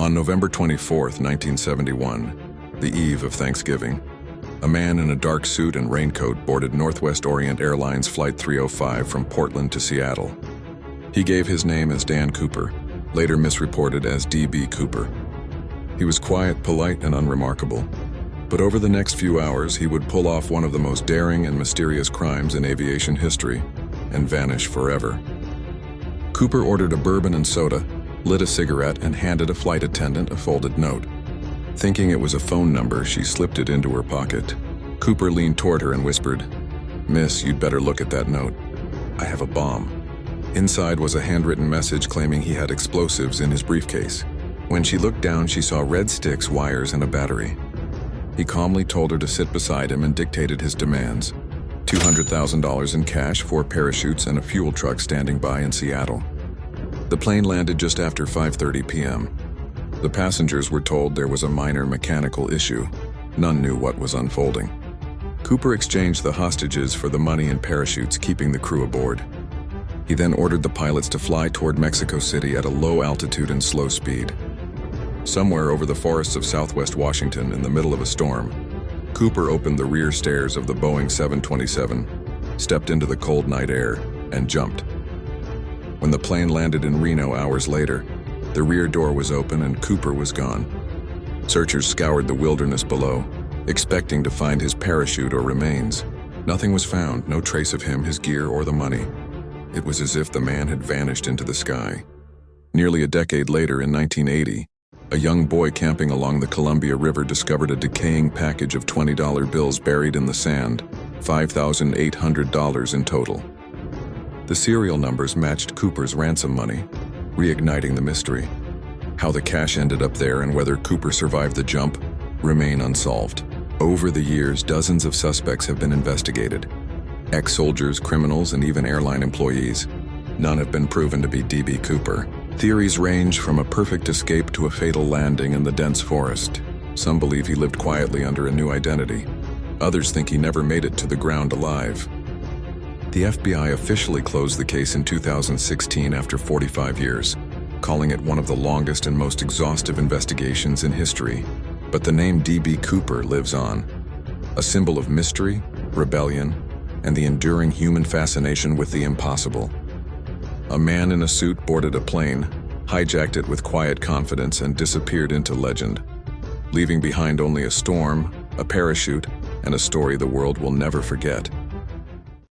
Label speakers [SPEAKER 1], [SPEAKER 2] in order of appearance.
[SPEAKER 1] On November 24, 1971, the eve of Thanksgiving, a man in a dark suit and raincoat boarded Northwest Orient Airlines Flight 305 from Portland to Seattle. He gave his name as Dan Cooper, later misreported as D.B. Cooper. He was quiet, polite, and unremarkable. But over the next few hours, he would pull off one of the most daring and mysterious crimes in aviation history and vanish forever. Cooper ordered a bourbon and soda, lit a cigarette, and handed a flight attendant a folded note. Thinking it was a phone number, she slipped it into her pocket. Cooper leaned toward her and whispered, "Miss, you'd better look at that note. I have a bomb." Inside was a handwritten message claiming he had explosives in his briefcase. When she looked down, she saw red sticks, wires, and a battery. He calmly told her to sit beside him and dictated his demands: $200,000 in cash, 4 parachutes, and a fuel truck standing by in Seattle. The plane landed just after 5:30 p.m. The passengers were told there was a minor mechanical issue. None knew what was unfolding. Cooper exchanged the hostages for the money and parachutes, keeping the crew aboard. He then ordered the pilots to fly toward Mexico City at a low altitude and slow speed. Somewhere over the forests of southwest Washington, in the middle of a storm, Cooper opened the rear stairs of the Boeing 727, stepped into the cold night air, and jumped. When the plane landed in Reno hours later, the rear door was open and Cooper was gone. Searchers scoured the wilderness below, expecting to find his parachute or remains. Nothing was found, no trace of him, his gear, or the money. It was as if the man had vanished into the sky. Nearly a decade later, in 1980, a young boy camping along the Columbia River discovered a decaying package of $20 bills buried in the sand, $5,800 in total. The serial numbers matched Cooper's ransom money, reigniting the mystery. How the cash ended up there and whether Cooper survived the jump remain unsolved. Over the years, dozens of suspects have been investigated. Ex-soldiers, criminals, and even airline employees. None have been proven to be D.B. Cooper. Theories range from a perfect escape to a fatal landing in the dense forest. Some believe he lived quietly under a new identity. Others think he never made it to the ground alive. The FBI officially closed the case in 2016 after 45 years, calling it one of the longest and most exhaustive investigations in history. But the name D.B. Cooper lives on, a symbol of mystery, rebellion, and the enduring human fascination with the impossible. A man in a suit boarded a plane, hijacked it with quiet confidence, and disappeared into legend, leaving behind only a storm, a parachute, and a story the world will never forget.